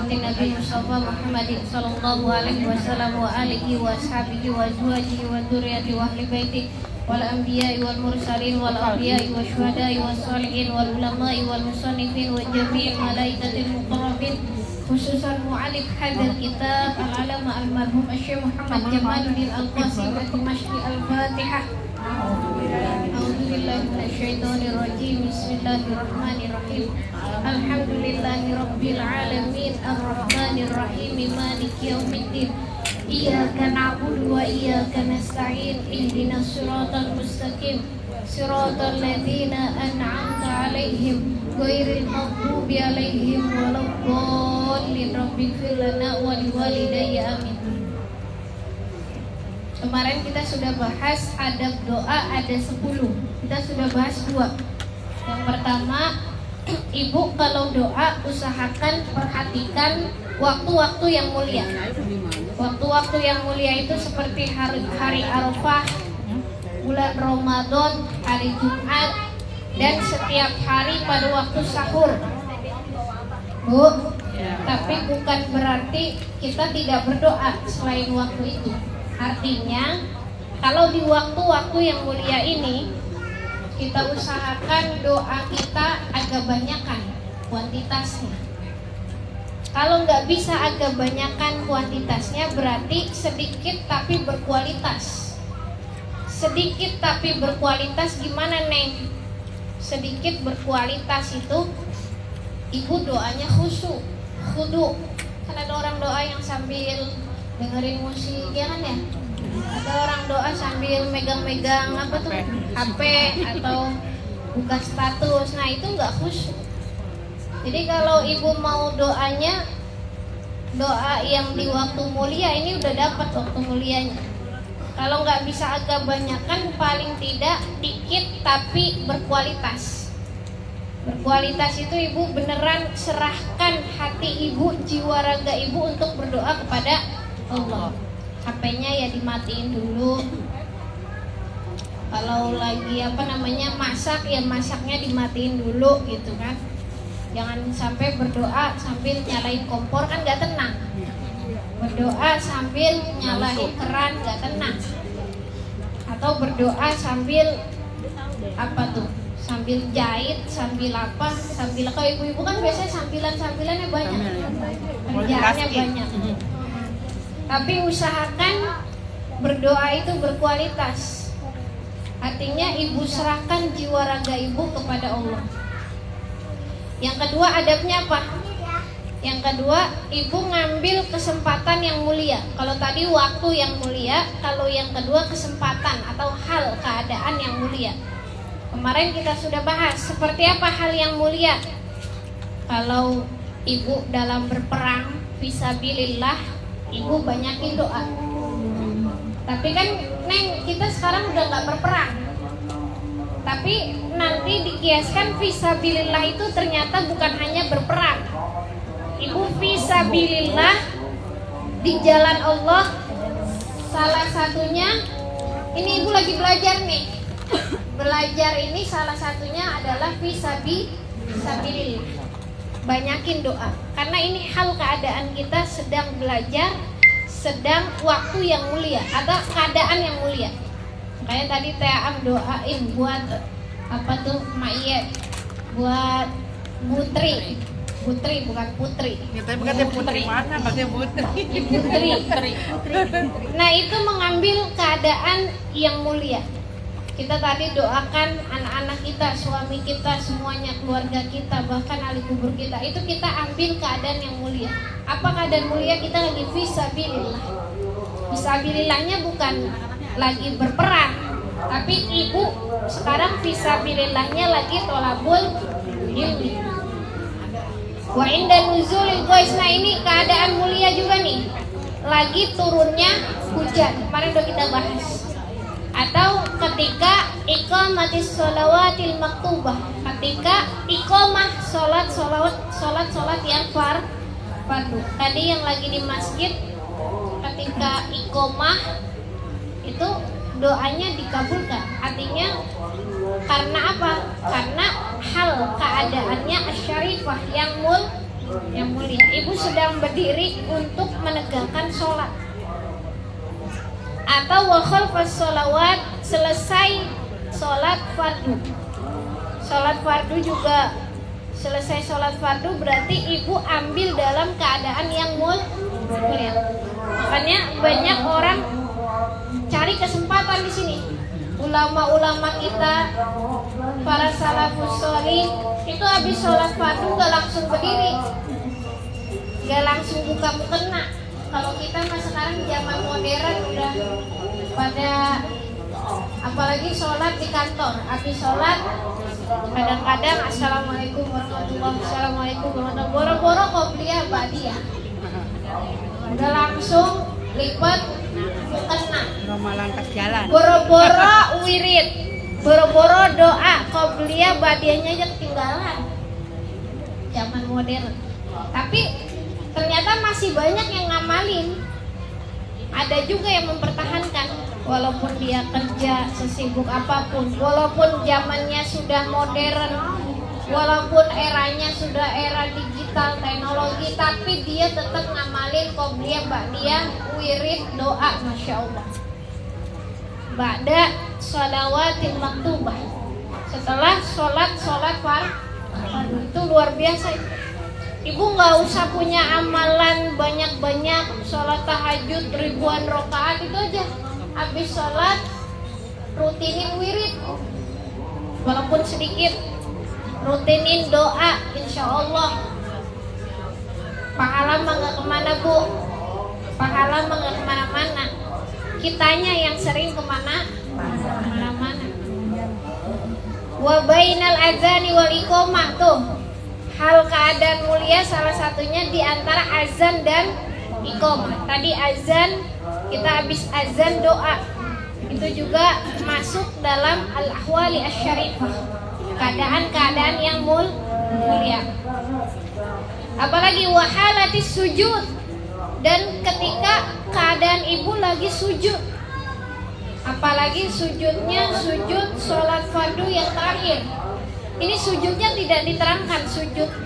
hurmati Nabi Mustafa Muhammadin sallallahu alaihi wasallam wa alihi wa ashabihi wa azwajihi wa dzurriyyati wa ahli baiti wal anbiya'i wal mursalin wal awliya'i wa syuhada'i was sholihin wal ulama'i wal musannifin wa jami'il malaikatil muqarrabin, khususan mu'alif hadzal kitab al-alama al-marhum Syekh Muhammad Jamaluddin Al-Qasim Ad-Dimashqi. Al-Fatihah. A'udzubillahi minasyaitonir rajim. Bismillahirrahmanirrahim. Alhamdulillahi rabbil alamin arrahmanir rahim maliki yaumiddin. Iyyaka na'budu wa iyyaka nasta'in. Ihdinas siratal mustaqim. Siratal ladzina an'amta 'alaihim ghairil maghdubi 'alaihim waladdallin. Rabbighfir lana wa liwalidayya amin. Kemarin kita sudah bahas adab doa ada 10. Kita sudah bahas 2. Yang pertama, ibu kalau doa usahakan perhatikan waktu-waktu yang mulia. Waktu-waktu yang mulia itu seperti hari Arafah, bulan Ramadan, hari Jumat, dan setiap hari pada waktu sahur. Bu, tapi bukan berarti kita tidak berdoa selain waktu itu. Artinya, kalau di waktu-waktu yang mulia ini kita usahakan doa kita agak banyakan kuantitasnya. Kalau nggak bisa agak banyakan kuantitasnya, berarti sedikit tapi berkualitas. Sedikit tapi berkualitas gimana, Neng? Sedikit berkualitas itu ibu doanya khusyuk, khudu. Kan ada orang doa yang sambil dengerin musik, ya kan ya? Ada orang doa sambil megang-megang apa tuh, HP atau buka status. Nah itu nggak khusyuk. Jadi kalau ibu mau doanya doa yang di waktu mulia, ini udah dapat waktu mulianya. Kalau nggak bisa agak banyakan, paling tidak dikit tapi berkualitas. Berkualitas itu ibu beneran serahkan hati ibu, jiwa raga ibu untuk berdoa kepada Allah. HP-nya ya dimatiin dulu. Kalau lagi masak, ya masaknya dimatiin dulu gitu kan. Jangan sampai berdoa sambil nyalain kompor, kan gak tenang. Berdoa sambil nyalain keran, gak tenang. Atau berdoa sambil sambil jahit, sambil kalau ibu-ibu kan biasanya sambilannya banyak, kerjaannya banyak. Tapi usahakan berdoa itu berkualitas. Artinya ibu serahkan jiwa raga ibu kepada Allah. Yang kedua, adabnya apa? Yang kedua, ibu ngambil kesempatan yang mulia. Kalau tadi waktu yang mulia, kalau yang kedua kesempatan atau hal keadaan yang mulia. Kemarin kita sudah bahas seperti apa hal yang mulia. Kalau ibu dalam berperang fisabilillah, ibu banyakin doa. Tapi kan Neng, kita sekarang udah gak berperang. Tapi nanti dikiaskan fisabilillah itu ternyata bukan hanya berperang. Ibu fisabilillah di jalan Allah, salah satunya ini ibu lagi belajar nih. Belajar ini salah satunya adalah fisabilillah. Banyakin doa, karena ini hal keadaan kita sedang belajar, sedang waktu yang mulia atau keadaan yang mulia. Kayak tadi Team doain buat Mayet, buat Putri bukan Putri. Kita bukan Putri mana, pakai Putri. Nah itu mengambil keadaan yang mulia. Kita tadi doakan anak-anak kita, suami kita, semuanya, keluarga kita, bahkan ahli kubur kita. Itu kita ambil keadaan yang mulia. Apa keadaan mulia? Kita lagi fisabilillah. Fisabilillahnya bukan lagi berperang, tapi ibu sekarang fisabilillahnya lagi tolabul ilmi. Wa inda nuzulil ghais. Nah ini keadaan mulia juga nih. Lagi turunnya hujan. Kemarin udah kita bahas. Atau ketika iqamatis sholawatil maktubah, ketika iqamah sholat yang fardu. Tadi yang lagi di masjid, ketika iqamah itu doanya dikabulkan. Artinya karena apa? Karena hal keadaannya asyarifah yang yang mulia. Ibu sedang berdiri untuk menegakkan sholat. Atau wa khalfas sholawat, selesai sholat fardu. Sholat fardu juga selesai sholat fardu berarti ibu ambil dalam keadaan yang mulia. Makanya banyak orang cari kesempatan di sini. Ulama-ulama kita, para salafus sholih itu habis sholat fardu gak langsung berdiri, gak langsung buka mukena. Kalau kita mah sekarang zaman modern udah pada, apalagi sholat di kantor, habis sholat kadang-kadang assalamualaikum warahmatullahi wabarakatuh, assalamualaikum warahmatullahi wabarakatuh, boro-boro qobliyah ba'diyah, udah langsung lipat mukena, langkah jalan. boro-boro wirid, boro-boro doa qobliyah ba'diyahnya aja ketinggalan zaman modern. Tapi ternyata masih banyak yang ngamalin. Ada juga yang mempertahankan walaupun dia kerja sesibuk apapun, walaupun zamannya sudah modern, walaupun eranya sudah era digital teknologi, tapi dia tetap ngamalin qobliyah ba'diyah wirid doa, masya Allah. Ba'da sholawatil maktubah, setelah sholat fardu, itu luar biasa. Ibu nggak usah punya amalan banyak-banyak, sholat tahajud ribuan rakaat, itu aja. Habis sholat rutinin wirid, walaupun sedikit, rutinin doa, insya Allah pahala mah nggak kemana bu, pahala mah nggak kemana-mana. Kitanya yang sering kemana-mana. Wa bainal adzani wal iqamah, tuh hal keadaan mulia salah satunya di antara azan dan iqamah. Tadi azan, kita habis azan doa, itu juga masuk dalam al-ahwali asy-syarifah, keadaan-keadaan yang mulia. Apalagi wahalatis sujud, dan ketika keadaan ibu lagi sujud, apalagi sujudnya sujud sholat fardu yang terakhir. Ini sujudnya tidak diterangkan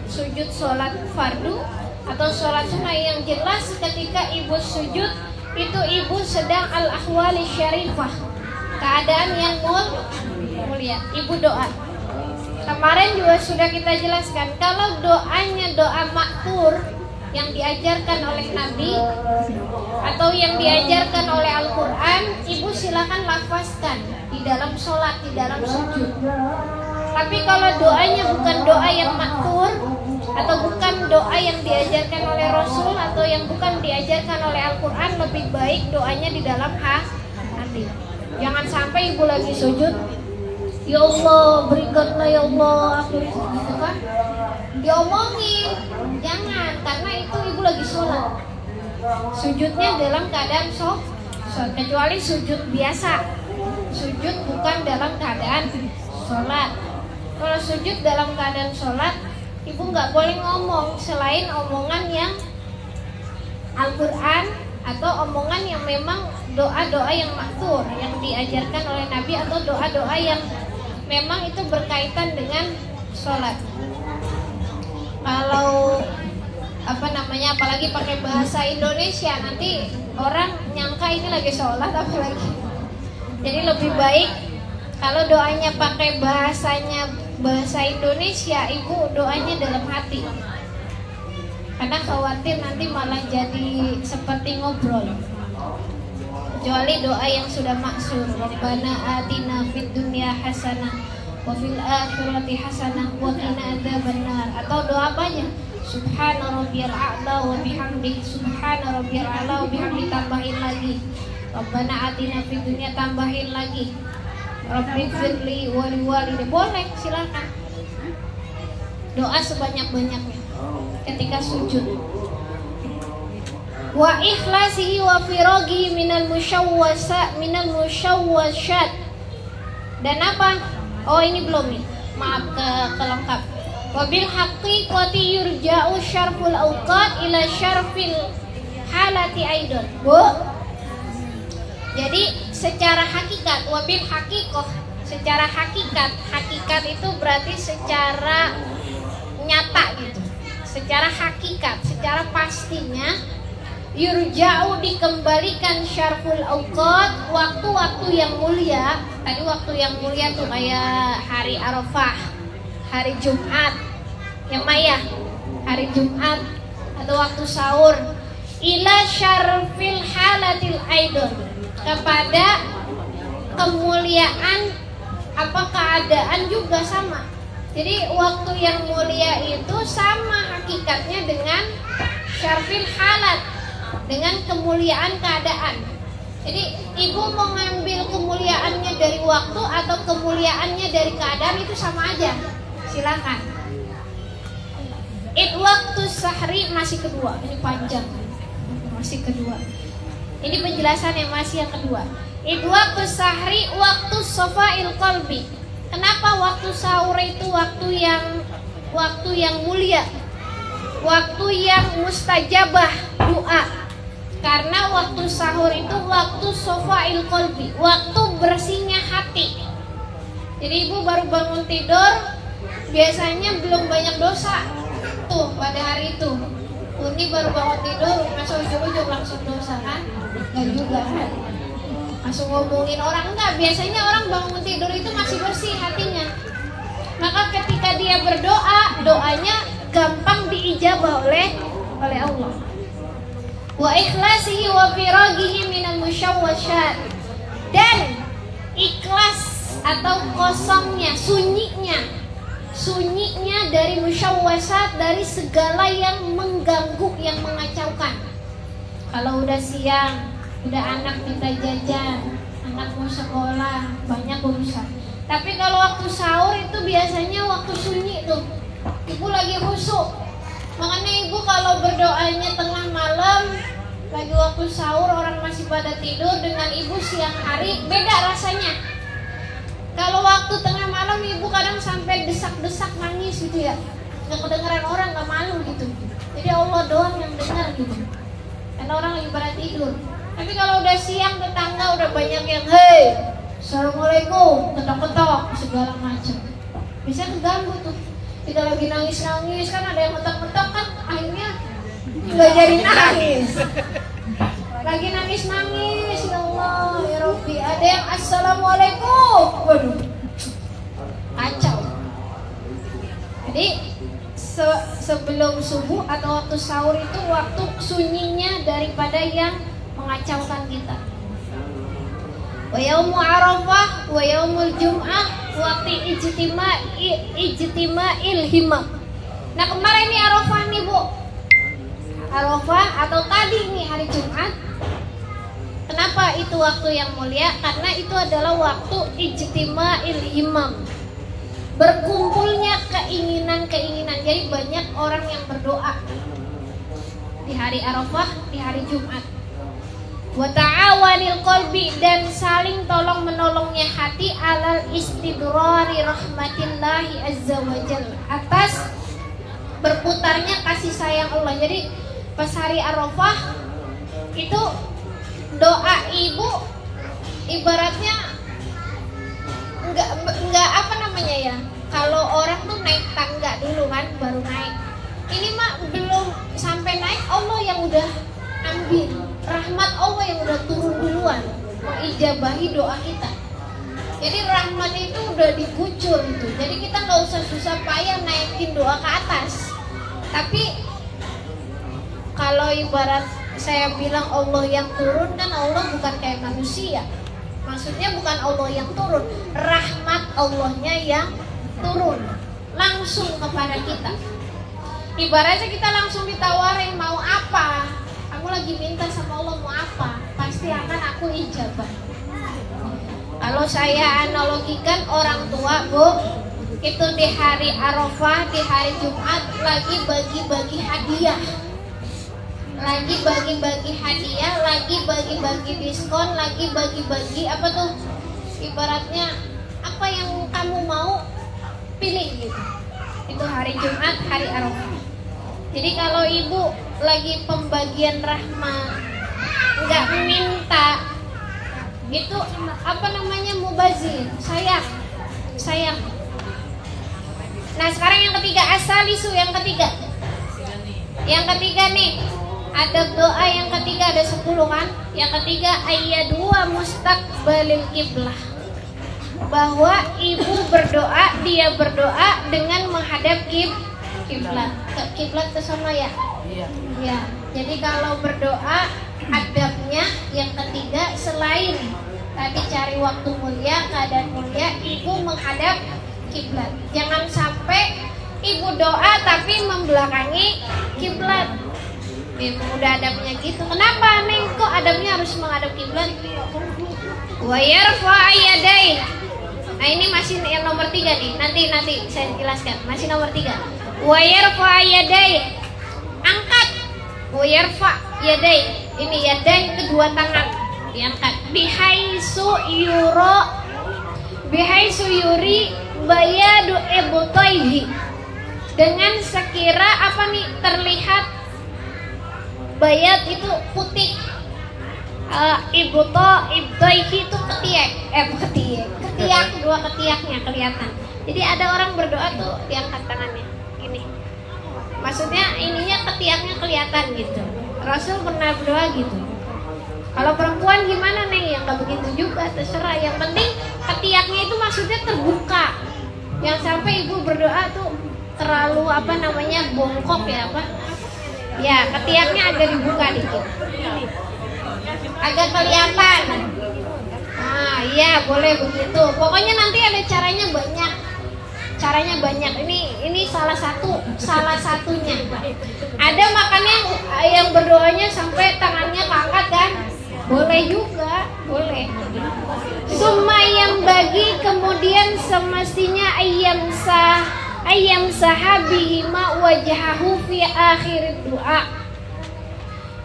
sujud sholat fardu atau sholat sunnah. Yang jelas ketika ibu sujud itu ibu sedang al-ahwali syarifah, keadaan yang mulia. Ibu doa. Kemarin juga sudah kita jelaskan, kalau doanya doa maktur yang diajarkan oleh Nabi atau yang diajarkan oleh Al-Quran, ibu silakan lafazkan di dalam sholat, di dalam sujud. Tapi kalau doanya bukan doa yang maktur atau bukan doa yang diajarkan oleh Rasul atau yang bukan diajarkan oleh Al-Quran, lebih baik doanya di dalam hati. Jangan sampai ibu lagi sujud, ya Allah berikanlah ya Allah aku gitu kan, diomongin. Jangan, karena itu ibu lagi sholat. Sujudnya dalam keadaan sholat, kecuali sujud biasa. Sujud bukan dalam keadaan sholat. Kalau sujud dalam keadaan sholat, ibu nggak boleh ngomong selain omongan yang Al-Quran atau omongan yang memang doa-doa yang maktur yang diajarkan oleh Nabi, atau doa-doa yang memang itu berkaitan dengan sholat. Kalau apalagi pakai bahasa Indonesia, nanti orang nyangka ini lagi sholat apalagi. Jadi lebih baik kalau doanya pakai bahasa Indonesia, ibu doanya dalam hati, karena khawatir nanti malah jadi seperti ngobrol. Kecuali doa yang sudah maksur, Rabbana atina fid dunya hasanah wa fil akhirati hasanah wa qina adzabannar, atau doa apanya, subhana rabbiyal a'la wa bihamdihi, subhana rabbiyal a'la wa bihamdihi, tambahin lagi Rabbana atina fid dunya, tambahin lagi Rabbi firli wali wali, boleh, silakan doa sebanyak-banyaknya ketika sujud. Wa ikhlasihi wa firaghi minal musyawwasat. Dan apa? Oh ini belum nih, maaf kelengkap. Wa bil haqiqati yurja'u syarful awqat ila syarfil halati aidan. Bu, jadi secara hakikat, wabil hakikoh, secara hakikat itu berarti secara nyata gitu, secara hakikat, secara pastinya yurja'u dikembalikan syarful awqat, waktu-waktu yang mulia. Tadi waktu yang mulia tuh kayak hari Arafah, hari Jumat, ya Maya, hari Jumat atau waktu sahur, ila syarfil halatil aidon, kepada kemuliaan apa keadaan juga sama. Jadi waktu yang mulia itu sama hakikatnya dengan syarfil halat, dengan kemuliaan keadaan. Jadi ibu mau ngambil kemuliaannya dari waktu atau kemuliaannya dari keadaan itu sama aja. Silakan. Waktu sahri masih kedua. Ini panjang. Masih kedua. Ini penjelasan yang masih yang kedua. Waktu sahri waktu sofail qalbi. Kenapa waktu sahur itu waktu yang mulia? Waktu yang mustajabah doa. Karena waktu sahur itu waktu sofail qalbi, waktu bersihnya hati. Jadi ibu baru bangun tidur, biasanya belum banyak dosa tuh pada hari itu. Ini baru bangun tidur, masa ujung-ujung langsung dosa kan? Enggak juga kan? Langsung ngomongin orang, enggak. Biasanya orang bangun tidur itu masih bersih hatinya. Maka ketika dia berdoa, doanya gampang diijabah oleh Allah. Wa ikhlasihi wa firagihi minal musyawwasyat, dan ikhlas atau kosongnya, sunyinya dari musyawwasyat, dari segala yang mengganggu, yang mengacaukan. Kalau udah siang, udah anak minta jajan, anak mau sekolah, banyak urusan. Tapi kalau waktu sahur itu biasanya waktu sunyi tuh, ibu lagi khusyuk. Makanya ibu kalau berdoanya tengah malam, lagi waktu sahur orang masih pada tidur, dengan ibu siang hari beda rasanya. Kalau waktu tengah malam ibu kadang sampai desak-desak nangis gitu ya, nggak kedengeran orang, nggak malu gitu. Jadi Allah doang yang dengar gitu, karena orang lagi pada tidur. Tapi kalau udah siang, tetangga udah banyak yang hei, assalamualaikum, ketok-ketok segala macam, bisa keganggu tuh. Kita lagi nangis-nangis kan, ada yang ketok-ketok kan, akhirnya nggak jadi nangis. Lagi nangis-nangis, ya Allah, ya Rabbi, ada yang assalamualaikum, waduh, kacau. Jadi sebelum subuh atau waktu sahur itu waktu sunyinya daripada yang mengacaukan kita. Wa yaumu Arafah wa yaumul Jum'ah waktu ijtima'il himmah. Nah, kemarin ini Arafah nih Bu, Arafah atau tadi nih hari Jumat. Kenapa itu waktu yang mulia? Karena itu adalah waktu ijtima'il himmam, berkumpulnya keinginan-keinginan. Jadi banyak orang yang berdoa di hari Arafah, di hari Jumat. Wa ta'awanil qalbi, dan saling tolong menolongnya hati, alal istidrari rahmatillahi azza wa jalla, atas berputarnya kasih sayang Allah. Jadi pas hari Arafah itu doa ibu ibaratnya enggak apa namanya ya, kalau orang tuh naik tangga dulu kan baru naik. Ini mah belum sampai naik, Allah yang udah ambil, rahmat Allah yang udah turun duluan mengijabahi doa kita. Jadi rahmat itu udah dikucur itu. Jadi kita nggak usah susah payah naikin doa ke atas. Tapi kalau ibarat saya bilang Allah yang turun, kan Allah bukan kayak manusia. Maksudnya bukan Allah yang turun, rahmat Allahnya yang turun langsung kepada kita. Ibaratnya kita langsung ditawarin mau apa, kamu lagi minta sama Allah mau apa, pasti akan aku ijabah. Kalau saya analogikan orang tua Bu, itu di hari Arafah, di hari Jumat lagi bagi-bagi hadiah, lagi bagi-bagi hadiah, lagi bagi-bagi diskon, lagi bagi-bagi apa tuh, ibaratnya apa yang kamu mau pilih gitu. Itu hari Jumat, hari Arafah. Jadi kalau ibu lagi pembagian rahmat, nggak minta, itu apa namanya, mubazir, sayang. Nah sekarang yang ketiga, asalisu, yang ketiga Yang ketiga nih, adab doa yang ketiga ada 10 kan? Yang ketiga ayyadua mustaqbalil kiblah. Bahwa ibu berdoa, dia berdoa dengan menghadap kiblat. Kiblat ke sono ya? Iya. Ya. Jadi kalau berdoa adabnya yang ketiga selain tadi cari waktu mulia, keadaan mulia, ibu menghadap kiblat. Jangan sampai ibu doa tapi membelakangi kiblat. Memang udah adabnya gitu. Kenapa Neng kok adabnya harus menghadap kiblat? Wa yarfa yadai. Nah ini masih yang nomor 3 nih. Nanti saya jelaskan. Masih nomor 3. Wa yarfa yadai. Angkat. Wa yarfa yadai. Ini yadai kedua tangan diangkat. Bihaisu yuri bayadu ibtaihi. Dengan sekira apa nih terlihat bayat itu putih. Ibtaihi itu ketiak, dua ketiaknya kelihatan. Jadi ada orang berdoa tuh diangkat tangannya gini. Maksudnya ininya ketiaknya kelihatan gitu. Rasul pernah berdoa gitu. Kalau perempuan gimana Neng? Yang nggak begitu juga, terserah. Yang penting ketiaknya itu maksudnya terbuka. Yang sampai ibu berdoa tuh terlalu bongkok ya apa? Ya ketiaknya agak dibuka dikit, agak kelihatan. Nah iya boleh begitu. Pokoknya nanti ada caranya banyak. Ini salah satunya. Ada makanya yang berdoanya sampai tangannya keangkat kan? Boleh juga, boleh. Sumayam bagi kemudian semestinya ayam sahabihima wajahahu fi akhir doa.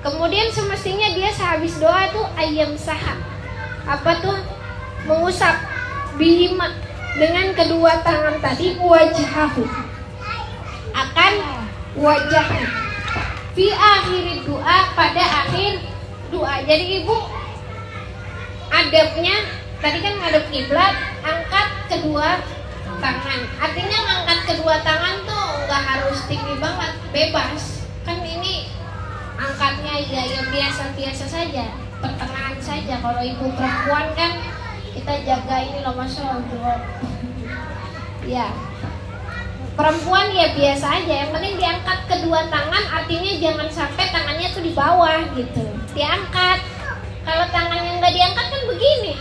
Kemudian semestinya dia sehabis doa tuh ayam sahab. Apa tuh? Mengusap bihima dengan kedua tangan tadi wajahahu. Akan wajahnya fi akhir doa, pada akhir doa. Jadi ibu adabnya tadi kan ngadep kiblat, angkat kedua tangan. Artinya ngangkat kedua tangan tuh nggak harus tinggi banget, bebas. Kan ini angkatnya ya biasa-biasa saja, pertengahan saja. Kalau ibu perempuan kan kita jaga ini loh Masya Allah. Ya. Perempuan ya biasa aja, yang penting diangkat kedua tangan, artinya jangan sampai tangannya tuh di bawah gitu. Diangkat. Kalau tangannya nggak diangkat kan begini.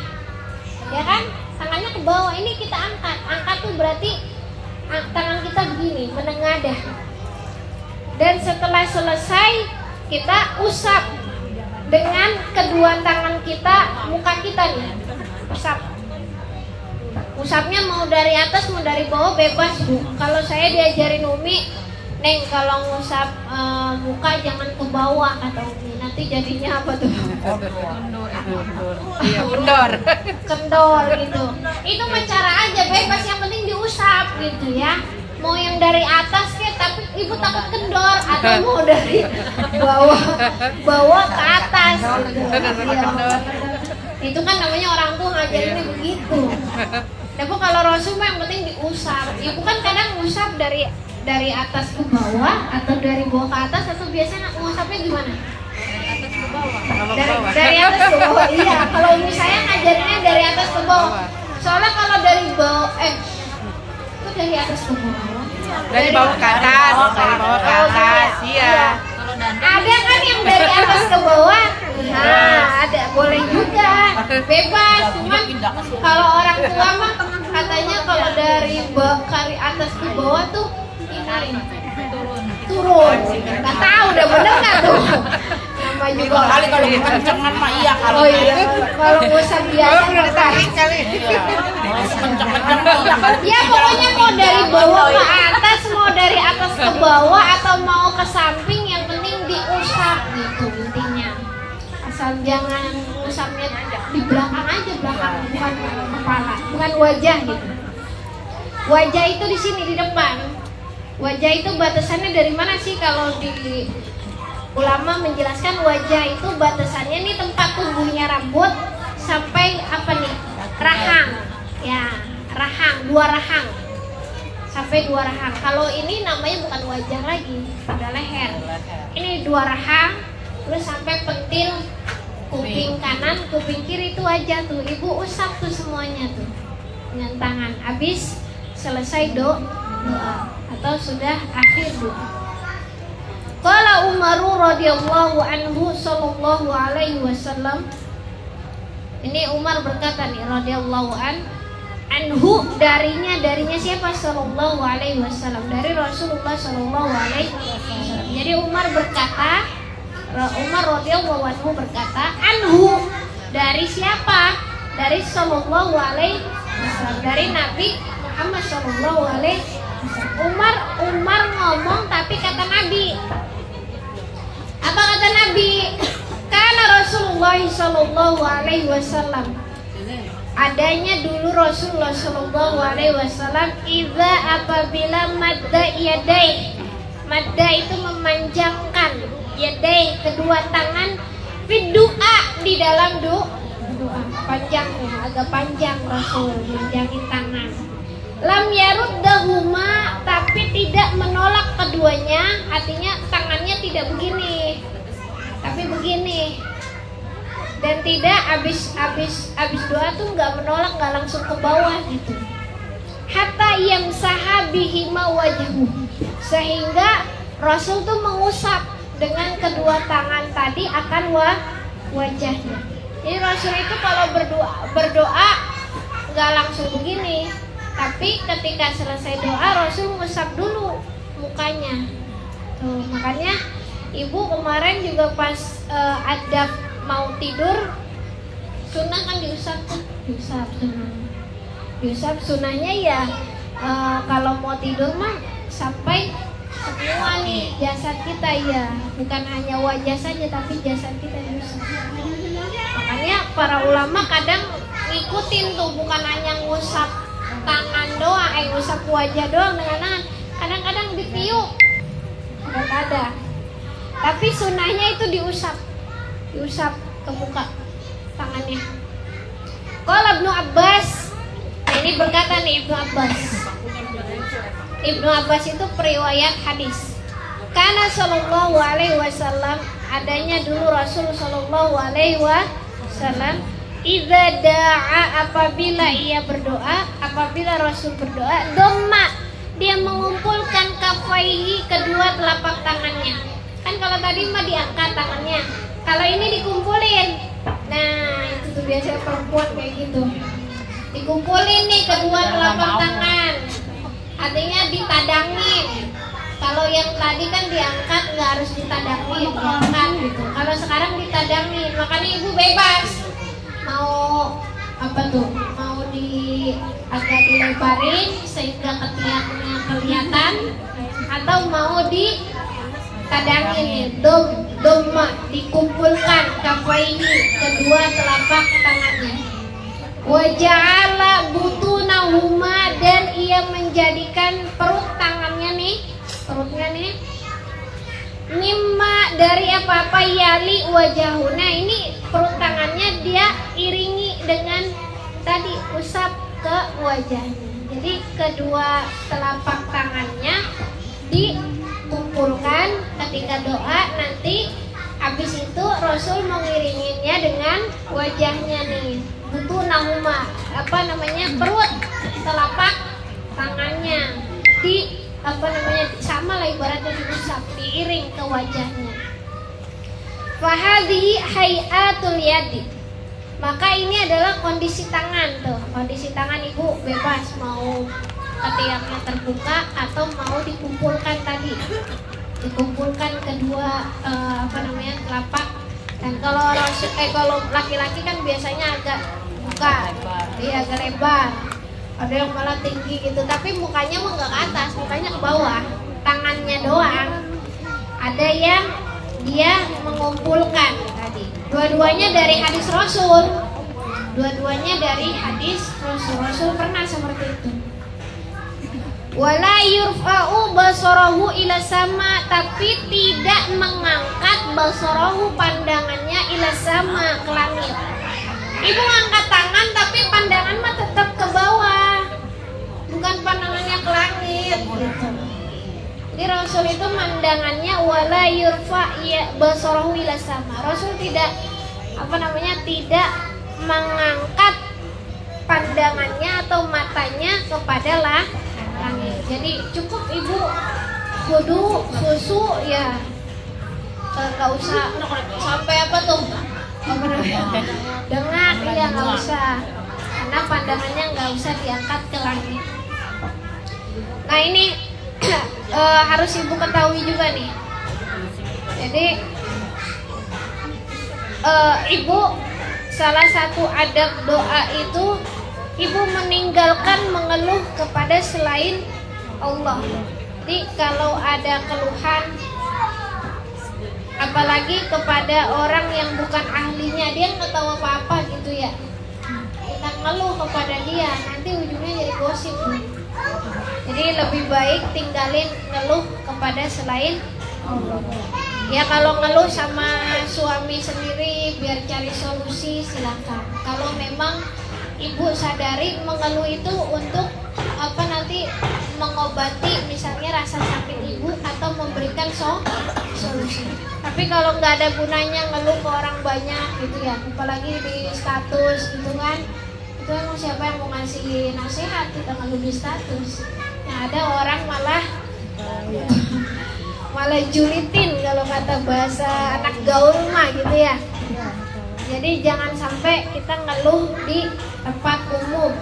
Ya kan? Tangannya ke bawah, ini kita angkat. Angkat tuh berarti tangan kita begini, menengadah. Dan setelah selesai kita usap dengan kedua tangan kita, muka kita nih. Usap. Usapnya mau dari atas mau dari bawah bebas Bu. Kalau saya diajarin Umi, Neng kalau ngusap muka jangan ke bawah kata Umi. Nanti jadinya apa tuh? Kendor gitu. Itu mah cara aja bebas, yang penting diusap gitu ya. Mau yang dari atas ya, tapi ibu takut kendor, atau mau dari bawah ke atas gitu. Ya, itu kan namanya orang tua ngajarinnya begitu. Tapi kalau Rasul mah yang penting diusap. Ibu kan kadang ngusap dari atas ke bawah atau dari bawah ke atas, atau biasanya ngusapnya gimana? Dari atas ke bawah. Iya, kalau Umi saya ngajarinnya dari atas ke bawah. Soalnya kalau dari bawah itu dari atas ke bawah. Dari bawah ke atas, iya. Ada kan yang dari atas ke bawah? Nah, ada, boleh juga. Bebas, cuman kalau orang tua mah katanya kalau dari atas ke bawah tuh turun. Nggak tahu udah bener nggak tuh? Nama juga kali kalau kencengan mah iya kalau. Oh iya, kalau ngusap biasa nggak tahu. Ya pokoknya mau dari bawah ke atas, mau dari atas ke bawah, atau mau ke samping, yang penting diusap gitu intinya. Asal jangan usapnya di belakang aja, belakang bukan kepala, bukan wajah gitu. Wajah itu di sini di depan. Wajah itu batasannya dari mana sih? Kalau di ulama menjelaskan wajah itu batasannya nih tempat tumbuhnya rambut sampai apa nih? Rahang. Ya, rahang, 2 rahang. sampai 2 rahang. Kalau ini namanya bukan wajah lagi, pada leher. Ini 2 rahang, terus sampai pentil kuping kanan, kuping kiri itu wajah tuh. Ibu usap tuh semuanya tuh dengan tangan. Habis selesai doa atau sudah akhir doa. Qala Umaru radhiyallahu anhu sallallahu alaihi wasallam. Ini Umar berkata nih radhiyallahu anhu, darinya siapa? Sallallahu alaihi wasallam, dari Rasulullah sallallahu alaihi wasallam. Jadi Umar radhiyallahu anhu berkata, anhu dari siapa? Dari sallallahu alaihi wasallam, dari Nabi Muhammad sallallahu alaihi wasallam. Umar ngomong tapi kata Nabi. Apa kata Nabi? Karena Rasulullah sallallahu alaihi wasallam, adanya dulu Rasulullah sallallahu alaihi wasallam, idza apabila madda yadai. Madda itu memanjangkan, yadai kedua tangan, fi doa di dalam doa. Panjang, agak panjang Rasul menjangin tangan. Lam yaruddahuma, tapi tidak menolak keduanya, artinya tangannya tidak begini, tapi begini. Dan tidak habis doa tuh nggak menolak, nggak langsung ke bawah gitu. Hatta yamsahabihima wajhu, sehingga Rasul tuh mengusap dengan kedua tangan tadi akan wajahnya. Jadi Rasul itu kalau berdoa nggak langsung begini, tapi ketika selesai doa Rasul mengusap dulu mukanya. Tuh, makanya ibu kemarin juga pas adab mau tidur, sunnah kan diusap sunnah. Diusap sunnahnya ya kalau mau tidur mah sampai semua nih jasad kita ya, bukan hanya wajah saja tapi jasad kita diusap. Makanya para ulama kadang ngikutin tuh, bukan hanya ngusap tangan doang, ngusap wajah doang dengan tangan. Kadang-kadang ditiup, ada. Tapi sunnahnya itu diusap ke muka tangannya. Qala Ibnu Abbas, ini berkata nih Ibnu Abbas itu periwayat hadis. Karena sallallahu alaihi wasallam, adanya dulu Rasul sallallahu alaihi wasallam, idza da'a, apabila ia berdoa, apabila Rasul berdoa, dhamma, dia mengumpulkan kafaihi, kedua telapak tangannya. Kan kalau tadi mah diangkat tangannya, kalau ini dikumpulin. Nah, itu tuh biasanya perempuan kayak gitu. Dikumpulin nih kedua telapak tangan, artinya ditadangin. Kalau yang tadi kan diangkat, nggak harus ditadangin, diangkat gitu. Kalau sekarang ditadangin, makanya ibu bebas mau apa tuh, mau agak dilebarin sehingga ketiaknya kelihatan, atau mau ditadangin. Dhamma, dikumpulkan kafaihi, kedua telapak tangannya. Wa ja'ala butunahuma, dan ia menjadikan perut tangannya nih, perutnya nih, mimma, dari apa-apa, yali wajahuna, ini perut tangannya dia iringi dengan tadi usap ke wajahnya. Jadi kedua telapak tangannya dikumpulkan ketika doa, nanti habis itu Rasul mengiringinya dengan wajahnya nih. Butuh nahuma, perut telapak tangannya sama lah ibaratnya diusap, diiring ke wajahnya. Fahadhi hayatul yadi, maka ini adalah kondisi tangan tuh. Kondisi tangan ibu bebas mau ketiaknya terbuka atau mau dikumpulkan tadi, dikumpulkan kedua telapak. Dan kalau laki-laki kan biasanya agak buka, dia agak lebar. Ada yang malah tinggi gitu, tapi mukanya mah nggak ke atas, mukanya ke bawah, tangannya doang. Ada yang dia mengumpulkan tadi. Dua-duanya dari hadis Rasul. Rasul pernah seperti itu. Wala yurfa'u basarahu ila sama, tapi tidak mengangkat basarahu, pandangannya, ila sama, ke langit. Ibu ngangkat tangan tapi pandangan mah tetap ke bawah, bukan pandangannya ke langit gitu. Jadi Rasul itu mandangannya wala yurfa ya basarahu ila sama. Rasul tidak tidak mengangkat pandangannya atau matanya kepada langit. Jadi cukup ibu wudu, susu ya, nggak usah sampai dengar ya, nggak usah, karena pandangannya nggak usah diangkat ke langit. Nah ini harus ibu ketahui juga nih. Jadi ibu salah satu adab doa itu ibu meninggalkan mengeluh kepada selain Allah. Jadi kalau ada keluhan, apalagi kepada orang yang bukan ahlinya, dia nggak tahu apa-apa gitu ya, kita ngeluh kepada dia, nanti ujungnya jadi gosip. Jadi lebih baik tinggalin ngeluh kepada selain Allah. Ya kalau ngeluh sama suami sendiri biar cari solusi silakan. Kalau memang ibu sadari mengeluh itu untuk nanti mengobati misalnya rasa sakit ibu atau memberikan solusi. Tapi kalau nggak ada gunanya ngeluh ke orang banyak gitu ya, apalagi di status gitu kan, itu emang siapa yang mau ngasih nasihat kita ngeluh di status? Yang ada orang malah julitin kalau kata bahasa anak gaul mah gitu ya. Jadi jangan sampai kita ngeluh di tempat umum.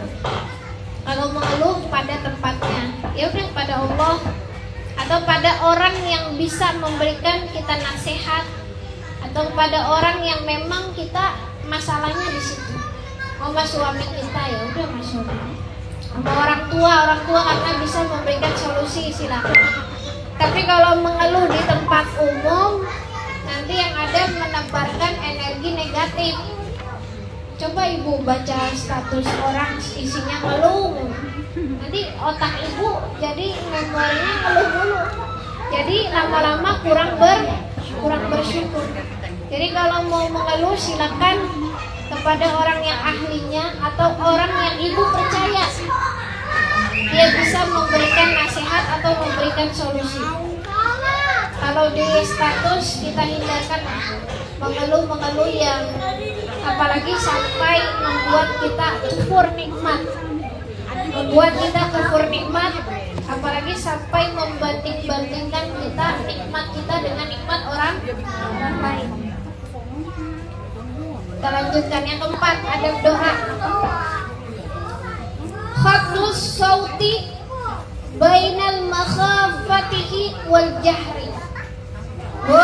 Kalau mengeluh pada tempatnya, ya udah pada Allah atau pada orang yang bisa memberikan kita nasihat, atau pada orang yang memang kita masalahnya di situ. Sama suami kita ya udah sama suami. Sama orang tua karena bisa memberikan solusi silakan. Tapi kalau mengeluh di tempat umum, nanti yang ada menebarkan energi negatif. Coba ibu baca status orang isinya ngeluh, nanti otak ibu jadi memorinya ngeluh dulu. Jadi lama-lama kurang bersyukur. Jadi kalau mau mengeluh silakan kepada orang yang ahlinya atau orang yang ibu percaya. Dia bisa memberikan nasihat atau memberikan solusi. Kalau di status kita hindarkan mengeluh yang apalagi sampai membuat kita kufur nikmat. Apalagi sampai membanding-bandingkan nikmat kita dengan nikmat orang lain. Kita lanjutkan yang keempat, adab doa. Khafdus sauti bainal makhafatihi wal jahri. Bu,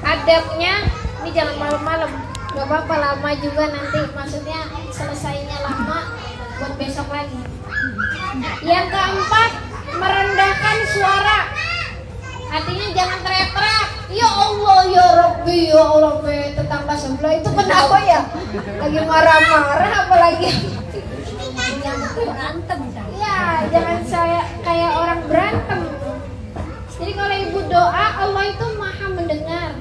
adabnya ini jangan malam-malam, gak apa-apa lama juga nanti, maksudnya selesainya lama buat besok lagi. Yang keempat, merendahkan suara. Artinya jangan teriak-teriak, ya Allah, ya Rabbi, ya Allah, tetangga sebelah itu kenapa ya? Lagi marah-marah apalagi berantem. Ya, jangan saya kayak orang berantem. Jadi kalau ibu doa, Allah itu maha mendengar.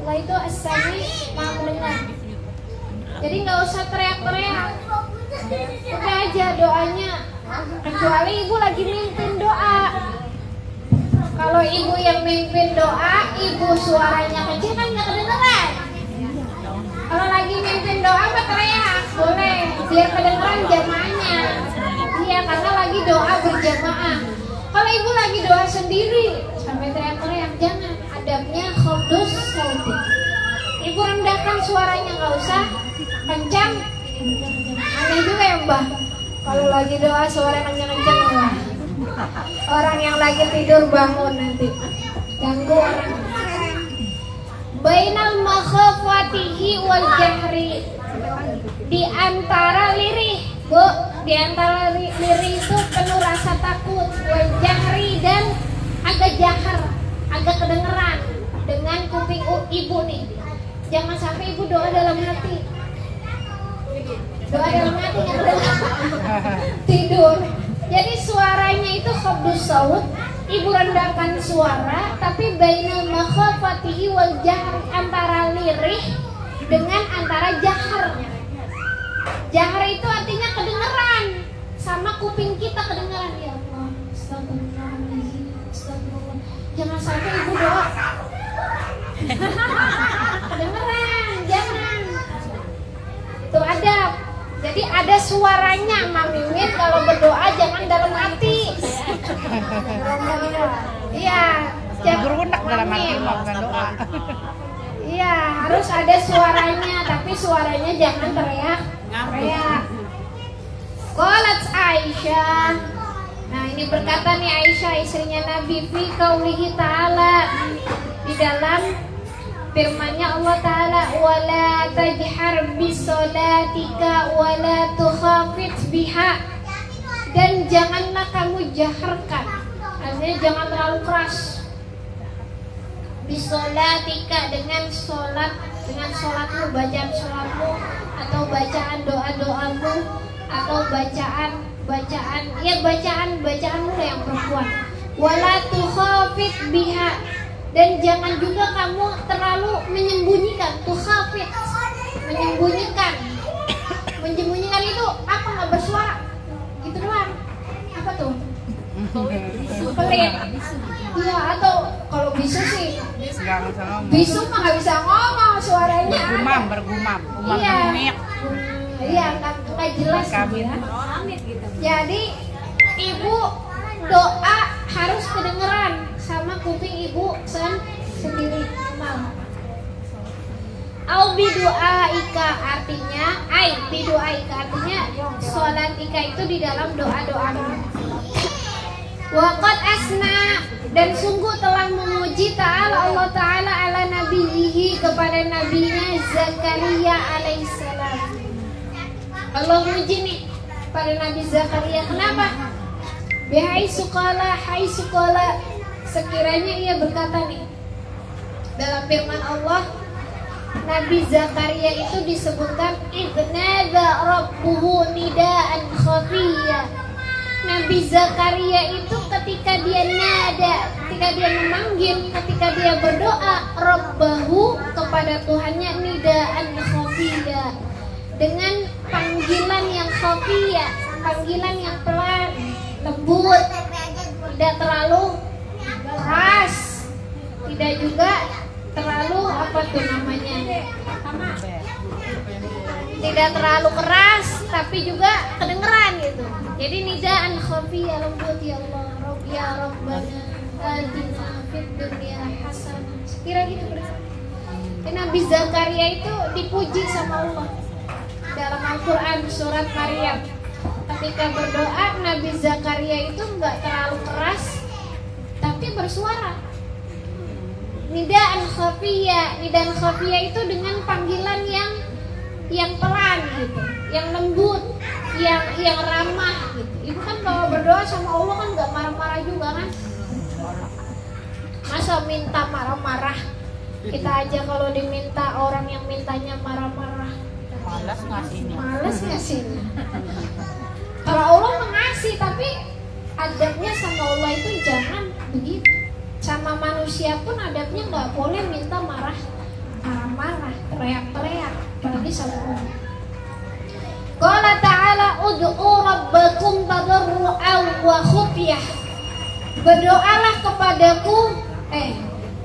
Allah itu as-sami, maha mendengar. Jadi nggak usah teriak-teriak, udah aja doanya. Kecuali ibu lagi mimpin doa. Kalau ibu yang mimpin doa, ibu suaranya kecil kan nggak kedengeran. Kalau lagi mimpin doa mah teriak, boleh, biar kedengeran jamaahnya. Iya, karena lagi doa berjamaah. Kalau ibu lagi doa sendiri, sampai teriak-teriak, jangan. Adabnya khafdus sauti. Ibu rendahkan suaranya, nggak usah kencang. Aneh juga ya Mbah, kalau lagi doa suara kencang-kencang Mbah. Orang yang lagi tidur bangun nanti, ganggu orang. Bainal makhafatihi wal jahri, di antara lirih, Bu, di antara lirih itu penuh rasa takut, wal jahri, dan agak jahar, agak kedengeran dengan kuping ibu nih. Jangan sampai ibu doa dalam hati. Doa dalam hati yang tidur. Jadi suaranya itu khafdus saut, ibu rendahkan suara, tapi bainal makhafatihi wal jahr, antara lirih dengan antara jahar. Jahar itu artinya kedengeran. sama kuping kita kedengaran. Ya Allah, astagfirullahaladzim, astagfirullah. Jangan sampai ibu doa kedengeran, jangan. Itu adab. Jadi ada suaranya, Mami Mimin kalau berdoa jangan dalam hati. Iya, jangan Berunak dalam hati bukan doa. Iya, harus ada suaranya, tapi suaranya jangan teriak. Qalat Aisyah. Nah, ini berkata nih Aisyah istrinya Nabi fi qaulihi ta'ala, di dalam firman-Nya Allah Ta'ala, wala tajhar bisolatika wala tukhafit biha, dan janganlah kamu jaharkan, artinya jangan terlalu keras, bisolatika dengan sholatmu, bacaan sholatmu, atau bacaan doa-doamu, atau bacaanmu yang perempuan. Wala tukhafit biha, dan jangan juga kamu terlalu menyembunyikan. Tukhafit, menyembunyikan itu apa? Nggak bersuara gitu doang. Apa tuh? Pelit. Iya, atau kalau bisu sih bisu mah nggak bisa ngomong, suaranya bergumam iya, iya nggak jelas gitu ya. Jadi ibu doa harus kedengeran sama kuping ibu sendiri. Au bidu'aika artinya bidu'aika artinya sholatika itu di dalam doa-doamu. Waqad asna, dan sungguh telah memuji Allah Ta'ala ala nabiyihi, kepada nabinya Zakaria alaihissalam. Allah muji nih pada Nabi Zakaria. Kenapa? Hai suqala, sekiranya ia berkata nih dalam firman Allah, Nabi Zakaria itu disebutkan idnadza rabbuhu nidaan khafiyya. Nabi Zakaria itu ketika dia memanggil, ketika dia berdoa rabbahu, kepada Tuhannya, nidaan khafiyya, dengan panggilan yang khafiyya, panggilan yang pelan, lembut, tidak terlalu keras, tidak juga terlalu tidak terlalu keras, tapi juga kedengeran gitu. Jadi nidaan khafiyya, lembut. Ya Allah, ya Rabbana atina fid dunya hasanah. Kira gitu berarti. Nabi Zakaria itu dipuji sama Allah dalam Al-Quran surat Maryam. Ketika berdoa, Nabi Zakaria itu enggak terlalu keras, tapi bersuara. Nidaan khafiyya itu dengan panggilan yang pelan gitu, yang lembut, yang ramah gitu. Ibu kan kalau berdoa sama Allah kan nggak marah-marah juga kan? Masa minta marah-marah? Kita aja kalau diminta orang yang mintanya marah-marah, malas ngasihnya. Kalau Allah mengasih, tapi adabnya sama Allah itu jangan begitu. Sama manusia pun adabnya nggak boleh minta marah-marah, teriak-teriak, apalagi sama Allah. Qala ta'ala ud'u rabbakum tadarru'an wa khufyah. Berdoalah kepadaku,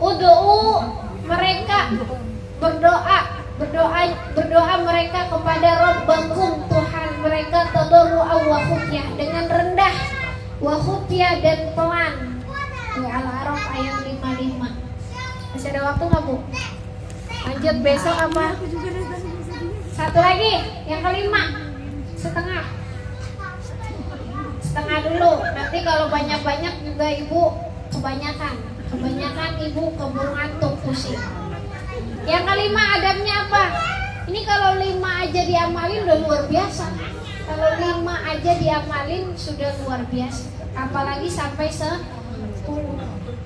ud'u mereka berdoa mereka kepada rabbakum, Tuhan mereka, tadarru'an wa khufyah, dengan rendah, wa khufyah, dan pelan. Al-A'raf ayat 55. Masih ada waktu nggak Bu? Lanjut besok apa? Satu lagi, yang kelima. Setengah dulu. Nanti kalau banyak-banyak juga Ibu kebanyakan Ibu keburu ngantuk, pusing. Yang kelima adabnya apa? Ini kalau 5 aja diamalin udah luar biasa. Kalau 5 aja diamalin sudah luar biasa. Apalagi sampai 10.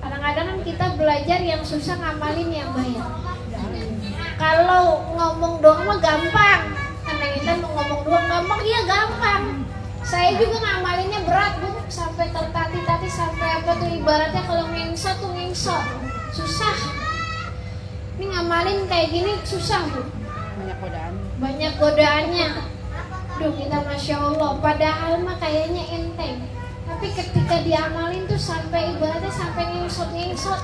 Kadang-kadang kan kita belajar yang susah, ngamalin yang banyak. Kalau ngomong doang mah gampang. Karena kita mau ngomong doang gampang, iya gampang. Saya juga ngamalinnya berat Bu, sampai tertati-tati, sampai apa tuh ibaratnya kalau ngengso tuh ngengso. Susah. Ini ngamalin kayak gini susah Bu. Banyak godaan. Banyak godaannya. Duh, kita Masya Allah, padahal mah kayaknya enteng. Tapi ketika diamalin tuh sampai ibaratnya sampai ngingsot,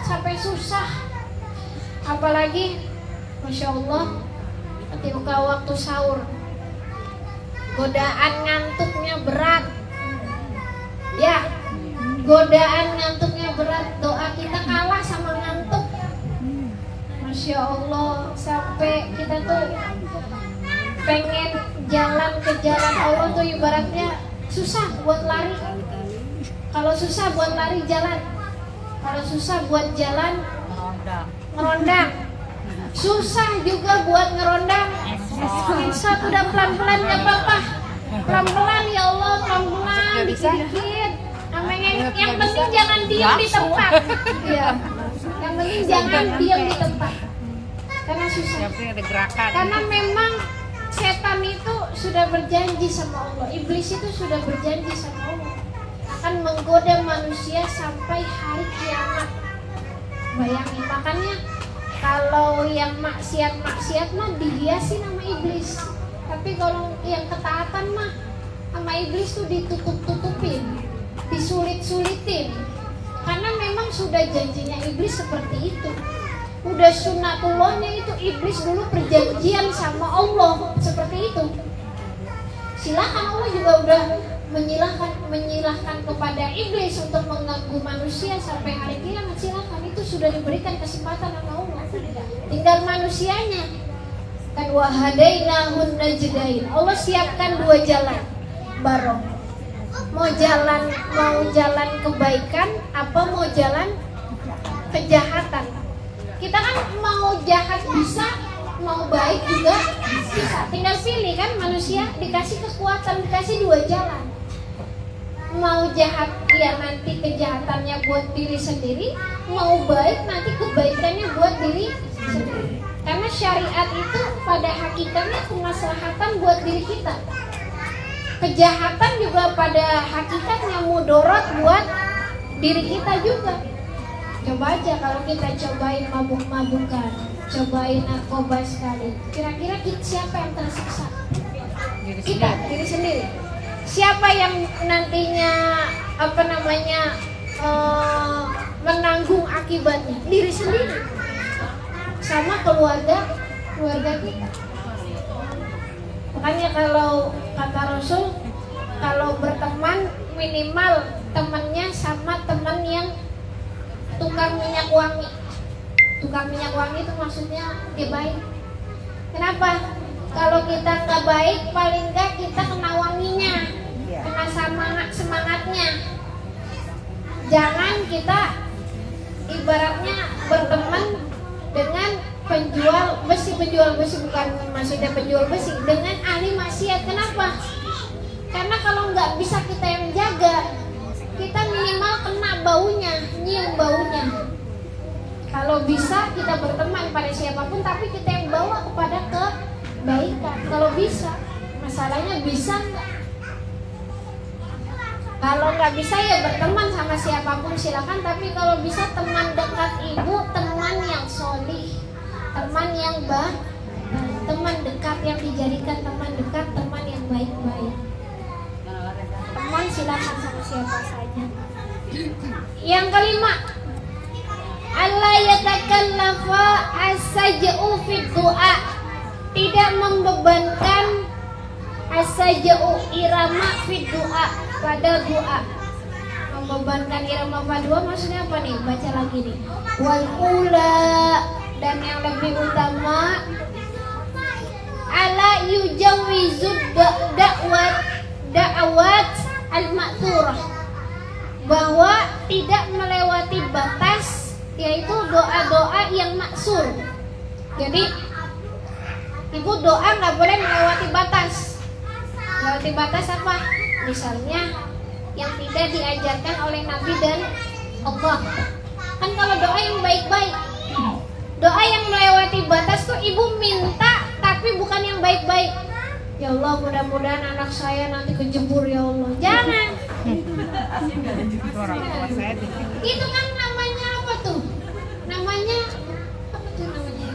sampai susah. Apalagi Masya Allah, ketika waktu sahur, godaan ngantuknya berat. Ya, godaan ngantuknya berat. Doa kita kalah sama ngantuk. Masya Allah, sampai kita tuh pengen jalan ke jalan Allah tuh ibaratnya susah buat lari. Kalau susah buat lari jalan, kalau susah buat jalan ngerondang, susah juga buat ngerondang. Insya udah pelan-pelan gak apa-apa, pelan-pelan ya Allah, pelan-pelan dikit-dikit. Yang penting jangan diam di tempat. Iya, yang penting jangan diam di tempat. Karena susah. Ada gerakan. Karena memang setan itu sudah berjanji sama Allah, iblis itu sudah berjanji sama Allah akan menggoda manusia sampai hari kiamat. Bayangin, makanya kalau yang maksiat mah dihiasi nama iblis, tapi kalau yang ketaatan mah sama iblis tuh ditutup-tutupin, disulit-sulitin. Karena memang sudah janjinya iblis seperti itu. Udah sunatullahnya itu, iblis dulu perjanjian sama Allah seperti itu. Silakan, Allah juga udah menyilahkan kepada iblis untuk mengganggu manusia sampai hari kiamat. Silakan, itu sudah diberikan kesempatan sama Allah. Tinggal manusianya. Kan wahadainahun najdain. Allah siapkan dua jalan bareng. Mau jalan kebaikan apa mau jalan kejahatan. Kita kan mau jahat bisa, mau baik juga bisa. Tinggal pilih kan, manusia dikasih kekuatan, dikasih dua jalan. Mau jahat ya nanti kejahatannya buat diri sendiri, mau baik nanti kebaikannya buat diri sendiri. Karena syariat itu pada hakikatnya kemaslahatan buat diri kita. Kejahatan juga pada hakikatnya mudarat buat diri kita juga. Coba aja kalau kita cobain mabuk-mabukan, cobain narkoba sekali, kira-kira siapa yang tersiksa? Kita, diri sendiri. Siapa yang nantinya menanggung akibatnya? Diri sendiri. Sama keluarga kita. Makanya kalau kata Rasul, kalau berteman minimal temannya sama teman yang tukang minyak wangi. Tukang minyak wangi itu maksudnya dia baik. Kenapa? Kalau kita nggak baik, paling nggak kita kena wanginya, kena semangatnya. Jangan kita ibaratnya berteman dengan penjual besi bukan maksudnya penjual besi, dengan ahli maksiat. Kenapa? Karena kalau nggak bisa kita yang jaga, kita minimal kena baunya, nyium baunya. Kalau bisa kita berteman pada siapapun, tapi kita yang bawa kepada kebaikan. Kalau bisa, masalahnya bisa nggak? Kalau nggak bisa ya berteman sama siapapun silakan, tapi kalau bisa teman dekat ibu, teman yang solih, teman yang teman dekat yang dijadikan teman dekat, teman yang baik-baik. Teman silakan sama siapa saja. Yang kelima, alla yatakallafa as-saj'u fid du'a. Tidak membebankan as-saj'u irama fid du'a, pada doa. Membebankan irama pada doa maksudnya apa nih? Baca lagi nih. Wal ula, dan yang lebih utama, ala yujawizud da'awat al-ma'thurah, bahwa tidak melewati batas, yaitu doa-doa yang maksur. Jadi ibu doa nggak boleh melewati batas. Melewati batas apa? Misalnya yang tidak diajarkan oleh Nabi dan Allah. Kan kalau doa yang baik-baik, doa yang melewati batas tuh ibu minta tapi bukan yang baik-baik. Ya Allah, mudah-mudahan anak saya nanti kejebur ya Allah. Jangan. Itu kan namanya apa tuh? Namanya apa tuh namanya?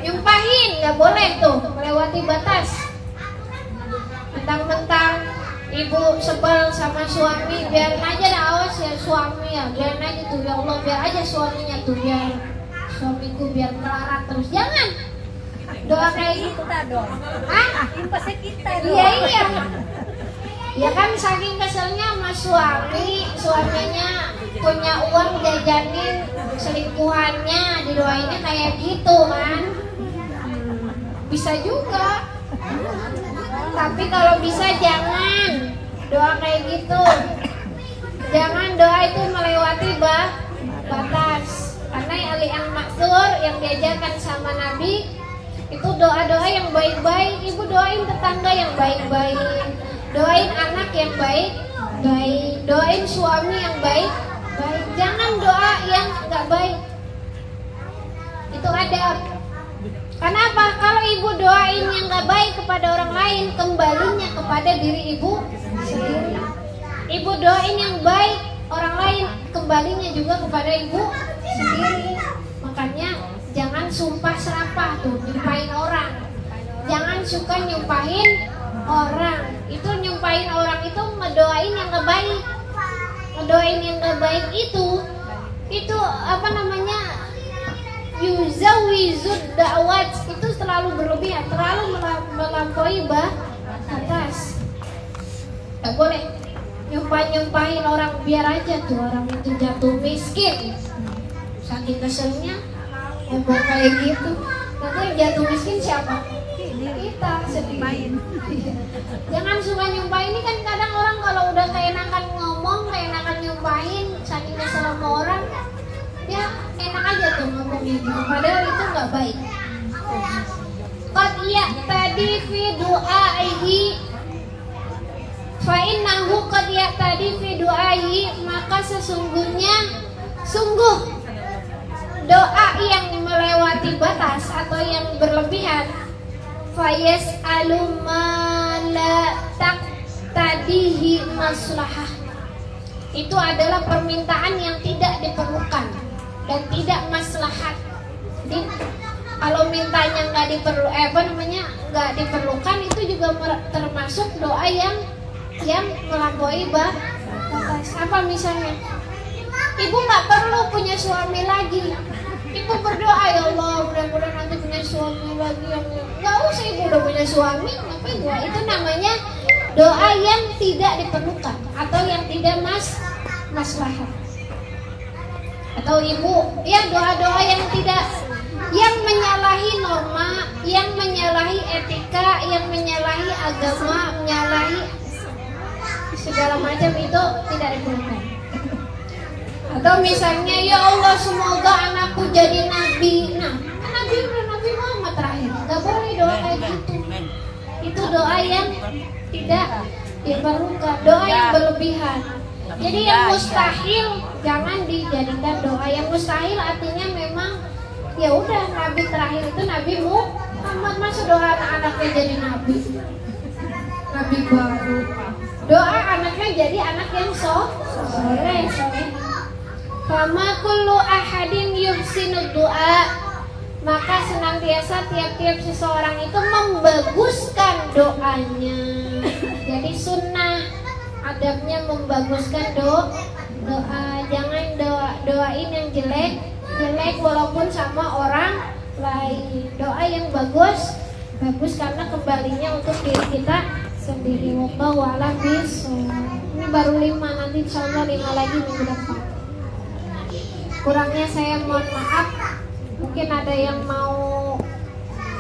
Nyumpahin, nggak boleh tuh melewati batas. Mentang-mentang ibu sebel sama suami, biarin aja dah, awas ya suami ya, biarin aja tuh, ya Allah biar aja suaminya tuh, biar suamiku biar melarat terus. Jangan doa kayak gitu. Kita dong. Hah? Impasnya kita dong. Iya iya. Ya kan saking keselnya sama suaminya punya uang jajanin selingkuhannya, didoainnya kayak gitu kan. Bisa juga. Tapi kalau bisa jangan doa kayak gitu. Jangan doa itu melewati batas. Karena yang maksur yang diajarkan sama Nabi itu doa-doa yang baik-baik. Ibu doain tetangga yang baik-baik, doain anak yang baik-baik, doain suami yang baik-baik. Jangan doa yang nggak baik. Itu adab. Kenapa? Kalau ibu doain yang nggak baik kepada orang lain, kembalinya kepada diri ibu sendiri. Ibu doain yang baik orang lain, kembalinya juga kepada ibu sendiri. Makanya jangan sumpah serapah tuh, nyumpahin orang. Jangan suka nyumpahin orang. Itu nyumpahin orang itu ngedoain yang nggak baik. Ngedoain yang nggak baik itu apa namanya? Yuzawizud da'wat, itu terlalu berlebihan, terlalu melampaui batas. Gak boleh nyumpahin orang, biar aja tuh orang itu jatuh miskin. Saking keselnya ngomong kayak gitu. Nanti yang jatuh miskin siapa? Kita sendiri. Jangan suka nyumpahin. Ini kan kadang orang kalau udah keenakan ngomong, keenakan nyumpahin, saking kesel sama orang, ya enak aja tuh ngomongnya gitu, padahal itu nggak baik. Qad ya'tadi fi du'aihi fa innahu qad ya'tadi fi du'aihi, maka sungguh doa yang melewati batas atau yang berlebihan, fa yas'alu ma la taqtadihi maslahah, itu adalah permintaan yang tidak diperlukan dan tidak maslahat. Jadi kalau mintanya nggak diperlukan, itu juga termasuk doa yang melampaui batas. Apa misalnya? Ibu nggak perlu punya suami lagi. Ibu berdoa, ya Allah mudah-mudahan nanti punya suami lagi. Nggak usah ibu udah punya suami, ngapain doa? Itu namanya doa yang tidak diperlukan atau yang tidak maslahat. Atau ibu ya doa-doa yang menyalahi norma, yang menyalahi etika, yang menyalahi agama, menyalahi segala macam, itu tidak diperlukan. Atau misalnya, ya Allah semoga anakku jadi nabi. Nah, Nabi Muhammad terakhir. Gak boleh doa kayak gitu. Itu doa yang tidak diperlukan, doa yang berlebihan. Jadi yang mustahil jangan dijadikan doa. Yang mustahil artinya memang ya udah, nabi terakhir itu Nabi Muhammad, masa doa anak-anaknya jadi nabi baru. Doa anaknya jadi anak yang soleh. Fama kullu ahadin yuhsinu du'a, maka senantiasa tiap-tiap seseorang itu membaguskan doanya. Jadi sunnah adabnya membaguskan doa. Jangan doain yang jelek walaupun sama orang lain. Doa yang bagus karena kembalinya untuk diri kita sendiri. Wallahu a'lam bishawab. Ini baru 5, nanti insyaallah 5 lagi minggu depan. Kurangnya saya mohon maaf. Mungkin ada yang mau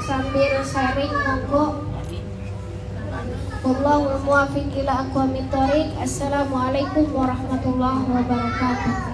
sambil sharing, monggo. Wallahul muwaffiq ila aqwamit thoriq. Assalamualaikum warahmatullahi wabarakatuh.